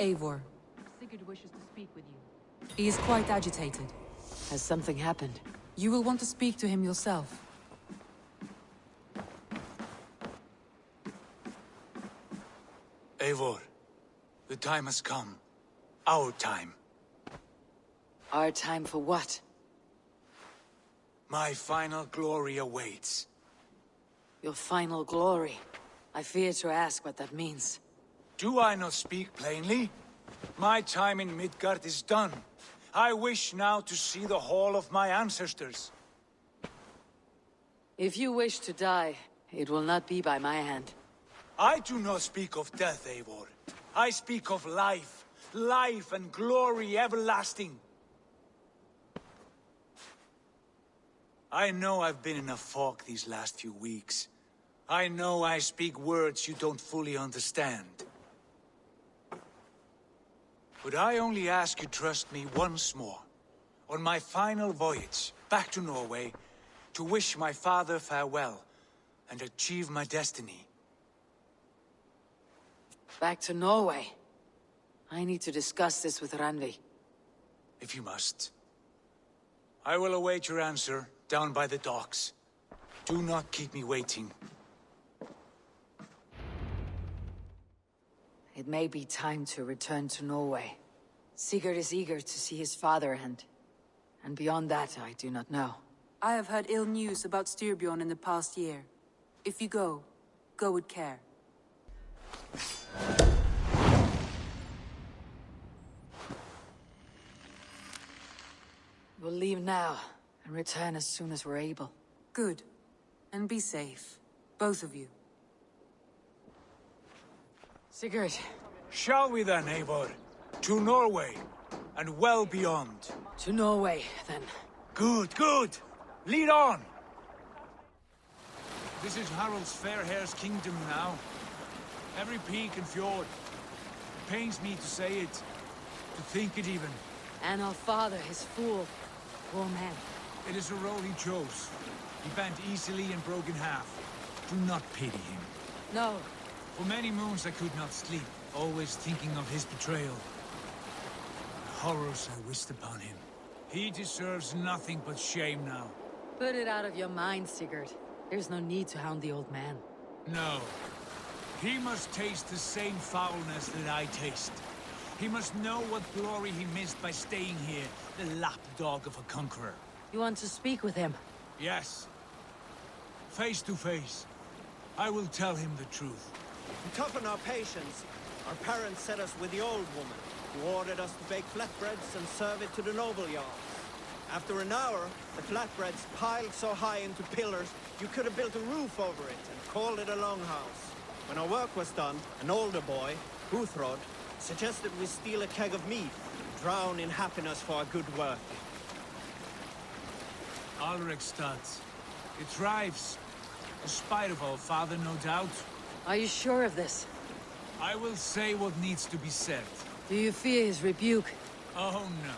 Eivor. Sigurd wishes to speak with you. He is quite agitated. Has something happened? You will want to speak to him yourself. Eivor, the time has come. Our time. Our time for what? My final glory awaits. Your final glory. I fear to ask what that means. Do I not speak plainly? My time in Midgard is done. I wish now to see the hall of my ancestors. If you wish to die, it will not be by my hand. I do not speak of death, Eivor. I speak of life. Life and glory everlasting. I know I've been in a fog these last few weeks. I know I speak words you don't fully understand. But I only ask you trust me once more. On my final voyage back to Norway, to wish my father farewell and achieve my destiny. Back to Norway. I need to discuss this with Randvi. If you must. I will await your answer down by the docks. Do not keep me waiting. It may be time to return to Norway. Sigurd is eager to see his father and beyond that I do not know. I have heard ill news about Styrbjorn in the past year. If you go, go with care. We'll leave now and return as soon as we're able. Good. And be safe. Both of you. Sigurd. Shall we then, Eivor? To Norway, and well beyond. To Norway, then. Good, good! Lead on! This is Harald's fair hair's kingdom now. Every peak and fjord. It pains me to say it, to think it even. And our father, his fool. Poor man. It is a role he chose. He bent easily and broke in half. Do not pity him. No. For many moons I could not sleep, always thinking of his betrayal. The horrors I wished upon him. He deserves nothing but shame now. Put it out of your mind, Sigurd. There's no need to hound the old man. No. He must taste the same foulness that I taste. He must know what glory he missed by staying here, the lapdog of a conqueror. You want to speak with him? Yes. Face to face. I will tell him the truth. To toughen our patience, our parents set us with the old woman, who ordered us to bake flatbreads and serve it to the noble jarls. After an hour, the flatbreads piled so high into pillars, you could have built a roof over it and called it a longhouse. When our work was done, an older boy, Huthrod, suggested we steal a keg of mead, and drown in happiness for our good work. Alrekstad. It thrives. In spite of our father, no doubt. Are you sure of this? I will say what needs to be said. Do you fear his rebuke? Oh no.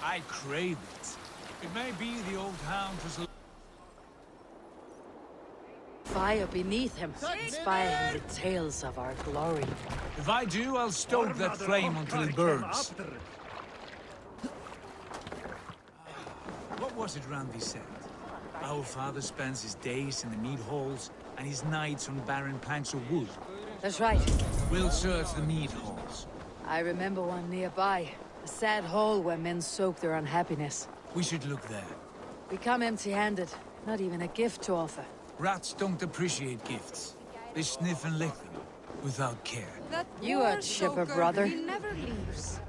I crave it. It may be the old hound has... Fire beneath him, inspire him with tales of our glory. If I do, I'll stoke that flame until it burns. What was it Randvi said? Our father spends his days in the mead halls and his nights on barren planks of wood. That's right. We'll search the mead halls. I remember one nearby. A sad hole where men soak their unhappiness. We should look there. We come empty-handed. Not even a gift to offer. Rats don't appreciate gifts. They sniff and lick them, without care. That You are chipper, brother. He never leaves.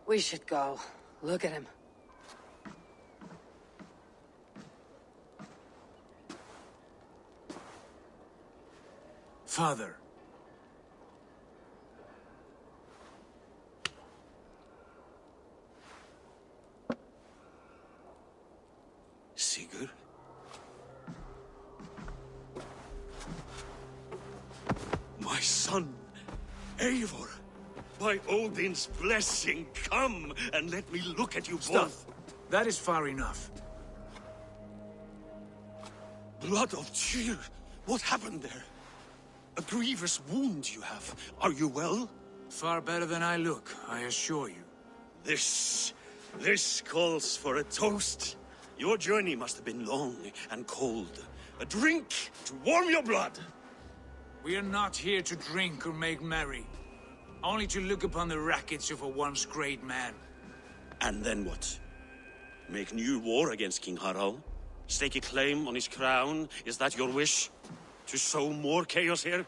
We should go. Look at him. Father. Sigurd? My son, Eivor, by Odin's blessing, come and let me look at you Stop. both. That is far enough. Blood of Tyr! What happened there? A grievous wound you have. Are you well? Far better than I look, I assure you. This calls for a toast. Your journey must have been long and cold. A drink to warm your blood. We are not here to drink or make merry. Only to look upon the wreckage of a once great man. And then what? Make new war against King Harald? Stake a claim on his crown? Is that your wish? To sow more chaos here?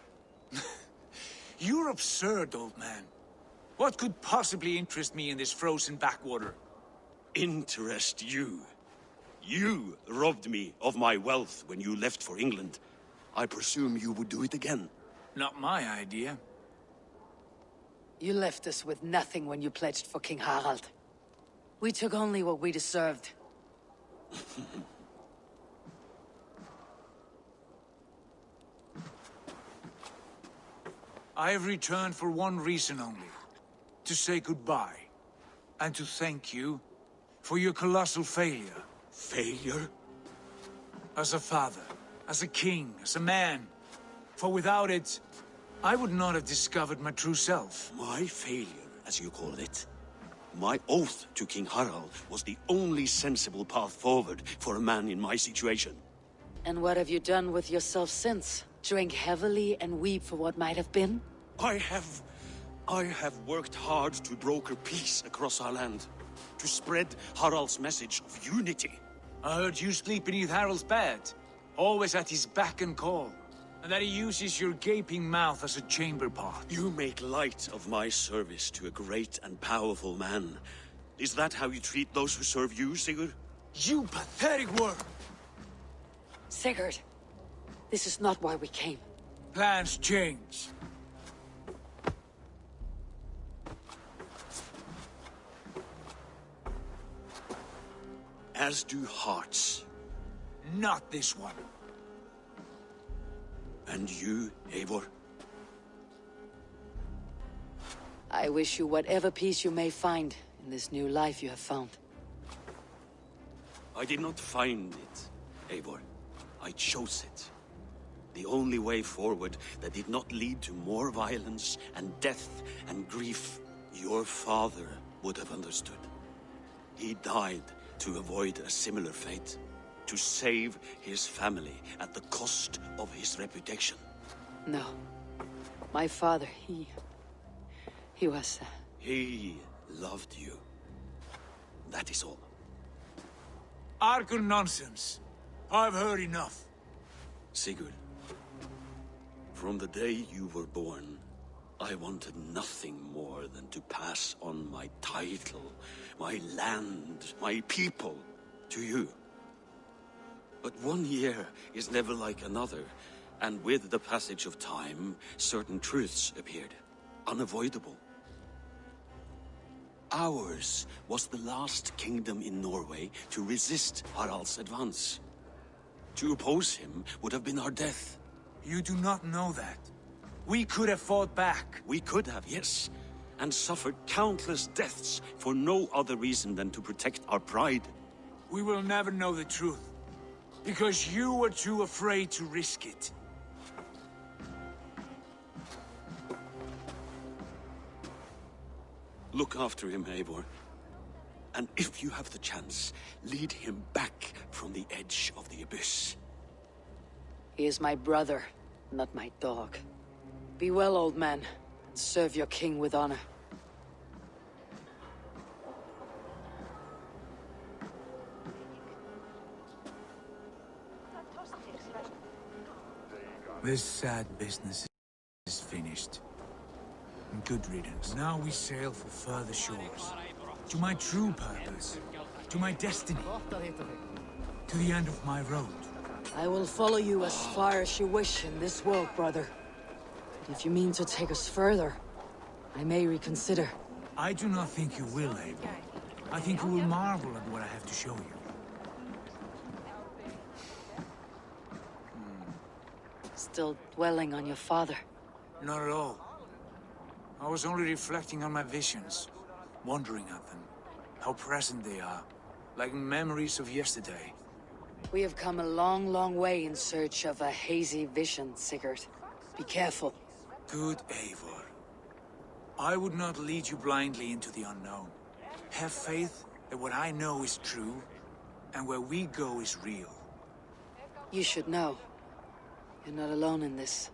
You're absurd, old man. What could possibly interest me in this frozen backwater? Interest you? You robbed me of my wealth when you left for England. I presume you would do it again. Not my idea. You left us with nothing when you pledged for King Harald. We took only what we deserved. I have returned for one reason only. To say goodbye. And to thank you for your colossal failure. Failure? As a father, as a king, as a man. For without it, I would not have discovered my true self. My failure, as you call it. My oath to King Harald was the only sensible path forward for a man in my situation. And what have you done with yourself since? Drink heavily and weep for what might have been? I have worked hard to broker peace across our land. To spread Harald's message of unity. I heard you sleep beneath Harald's bed. Always at his beck and call. And that he uses your gaping mouth as a chamber pot. You make light of my service to a great and powerful man. Is that how you treat those who serve you, Sigurd? You pathetic worm! Sigurd, this is not why we came. Plans change. As do hearts. Not this one. And you, Eivor? I wish you whatever peace you may find in this new life you have found. I did not find it, Eivor. I chose it. The only way forward that did not lead to more violence and death and grief your father would have understood. He died to avoid a similar fate. To save his family at the cost of his reputation. No. My father, he was... He loved you. That is all. Argon nonsense. I've heard enough. Sigurd, from the day you were born, I wanted nothing more than to pass on my title, my land, my people, to you. But 1 year is never like another, and with the passage of time, certain truths appeared, unavoidable. Ours was the last kingdom in Norway to resist Harald's advance. To oppose him would have been our death. You do not know that. We could have fought back. We could have, yes, and suffered countless deaths for no other reason than to protect our pride. We will never know the truth. Because you were too afraid to risk it. Look after him, Eivor. And if you have the chance, lead him back from the edge of the abyss. He is my brother, not my dog. Be well, old man, and serve your king with honor. This sad business is finished. Good riddance. Now we sail for further shores. To my true purpose. To my destiny. To the end of my road. I will follow you as far as you wish in this world, brother. But if you mean to take us further, I may reconsider. I do not think you will, Abel. I think you will marvel at what I have to show you. Still dwelling on your father. Not at all. I was only reflecting on my visions, wondering at them. How present they are, like memories of yesterday. We have come a long, long way in search of a hazy vision, Sigurd. Be careful. Good Eivor. I would not lead you blindly into the unknown. Have faith that what I know is true, and where we go is real. You should know. You're not alone in this.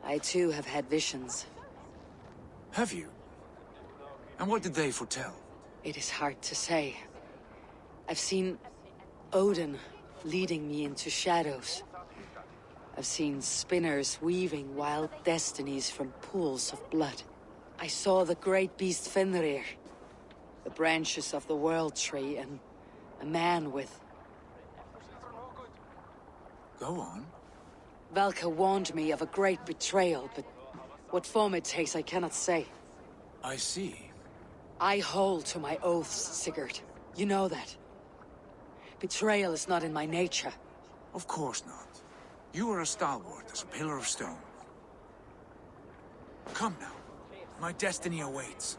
I too have had visions. Have you? And what did they foretell? It is hard to say. I've seen Odin leading me into shadows. I've seen spinners weaving wild destinies from pools of blood. I saw the great beast Fenrir, the branches of the World Tree, and a man with... Go on. Valka warned me of a great betrayal, but what form it takes I cannot say. I see. I hold to my oaths, Sigurd. You know that. Betrayal is not in my nature. Of course not. You are a stalwart as a pillar of stone. Come now. My destiny awaits.